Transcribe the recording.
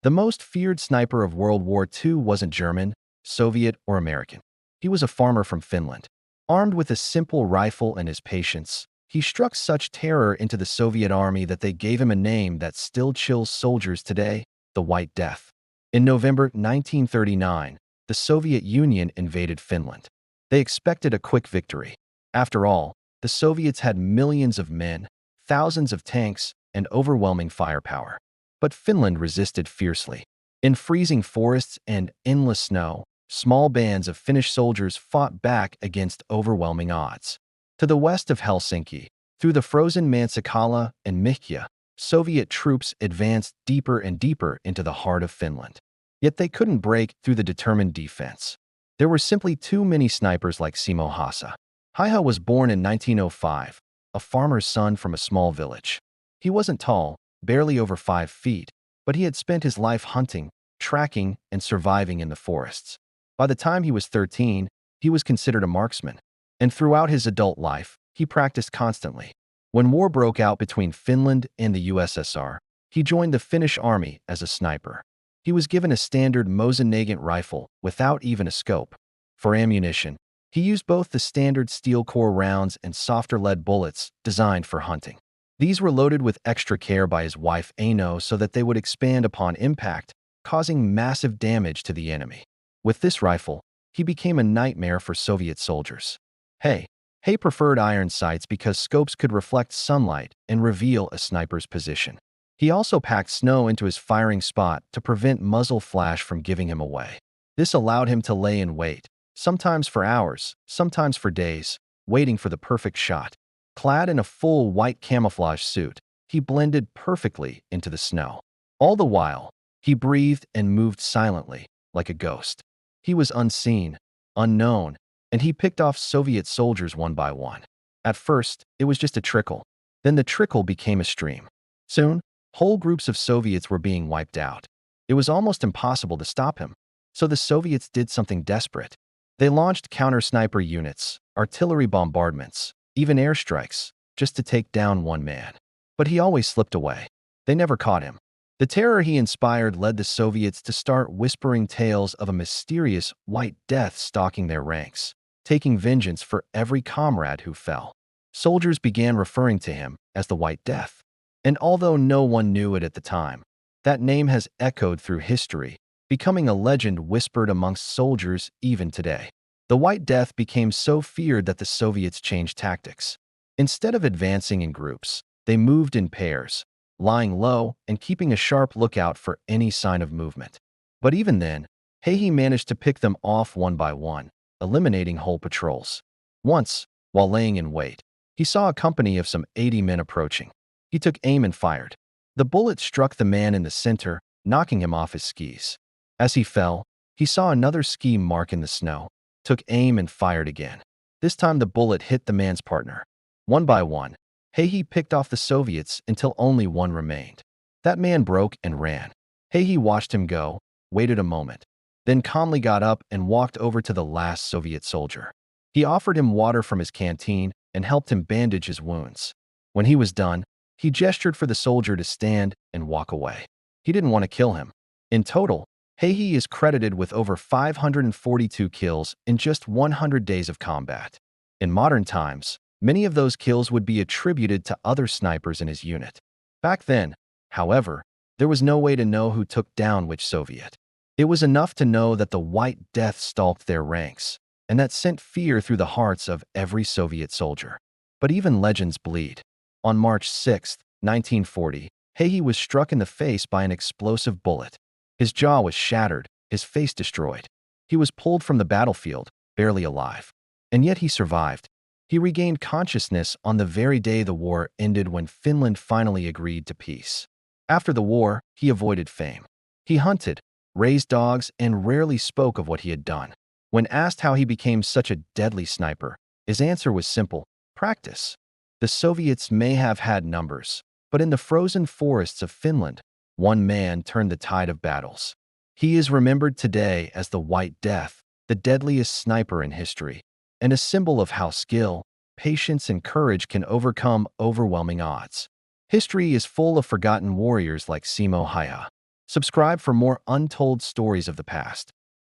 The most feared sniper of World War II wasn't German, Soviet, or American. He was a farmer from Finland. Armed with a simple rifle and his patience, he struck such terror into the Soviet army that they gave him a name that still chills soldiers today, the White Death. In November 1939, the Soviet Union invaded Finland. They expected a quick victory. After all, the Soviets had millions of men, thousands of tanks, and overwhelming firepower. But Finland resisted fiercely. In freezing forests and endless snow, small bands of Finnish soldiers fought back against overwhelming odds. To the west of Helsinki, through the frozen Mansikala and Mihkja, Soviet troops advanced deeper and deeper into the heart of Finland. Yet they couldn't break through the determined defense. There were simply too many snipers like Simo Häyhä was born in 1905, a farmer's son from a small village. He wasn't tall, barely over 5 feet, but he had spent his life hunting, tracking, and surviving in the forests. By the time he was 13, he was considered a marksman, and throughout his adult life, he practiced constantly. When war broke out between Finland and the USSR, he joined the Finnish army as a sniper. He was given a standard Mosin-Nagant rifle without even a scope. For ammunition, he used both the standard steel core rounds and softer lead bullets designed for hunting. These were loaded with extra care by his wife Aino so that they would expand upon impact, causing massive damage to the enemy. With this rifle, he became a nightmare for Soviet soldiers. Häyhä preferred iron sights because scopes could reflect sunlight and reveal a sniper's position. He also packed snow into his firing spot to prevent muzzle flash from giving him away. This allowed him to lay in wait, sometimes for hours, sometimes for days, waiting for the perfect shot. Clad in a full white camouflage suit, he blended perfectly into the snow. All the while, he breathed and moved silently, like a ghost. He was unseen, unknown, and he picked off Soviet soldiers one by one. At first, it was just a trickle. Then the trickle became a stream. Soon, whole groups of Soviets were being wiped out. It was almost impossible to stop him. So the Soviets did something desperate. They launched counter-sniper units, artillery bombardments, even airstrikes, just to take down one man. But he always slipped away. They never caught him. The terror he inspired led the Soviets to start whispering tales of a mysterious White Death stalking their ranks, taking vengeance for every comrade who fell. Soldiers began referring to him as the White Death. And although no one knew it at the time, that name has echoed through history, becoming a legend whispered amongst soldiers even today. The White Death became so feared that the Soviets changed tactics. Instead of advancing in groups, they moved in pairs, lying low and keeping a sharp lookout for any sign of movement. But even then, Häyhä managed to pick them off one by one, eliminating whole patrols. Once, while laying in wait, he saw a company of some 80 men approaching. He took aim and fired. The bullet struck the man in the center, knocking him off his skis. As he fell, he saw another ski mark in the snow, took aim and fired again. This time the bullet hit the man's partner. One by one, Häyhä picked off the Soviets until only one remained. That man broke and ran. Häyhä watched him go, waited a moment, then calmly got up and walked over to the last Soviet soldier. He offered him water from his canteen and helped him bandage his wounds. When he was done, he gestured for the soldier to stand and walk away. He didn't want to kill him. In total, Häyhä is credited with over 542 kills in just 100 days of combat. In modern times, many of those kills would be attributed to other snipers in his unit. Back then, however, there was no way to know who took down which Soviet. It was enough to know that the White Death stalked their ranks, and that sent fear through the hearts of every Soviet soldier. But even legends bleed. On March 6, 1940, Häyhä was struck in the face by an explosive bullet. His jaw was shattered, his face destroyed. He was pulled from the battlefield, barely alive. And yet he survived. He regained consciousness on the very day the war ended when Finland finally agreed to peace. After the war, he avoided fame. He hunted, raised dogs, and rarely spoke of what he had done. When asked how he became such a deadly sniper, his answer was simple: practice. The Soviets may have had numbers, but in the frozen forests of Finland, one man turned the tide of battles. He is remembered today as the White Death, the deadliest sniper in history, and a symbol of how skill, patience, and courage can overcome overwhelming odds. History is full of forgotten warriors like Simo Häyhä. Subscribe for more untold stories of the past.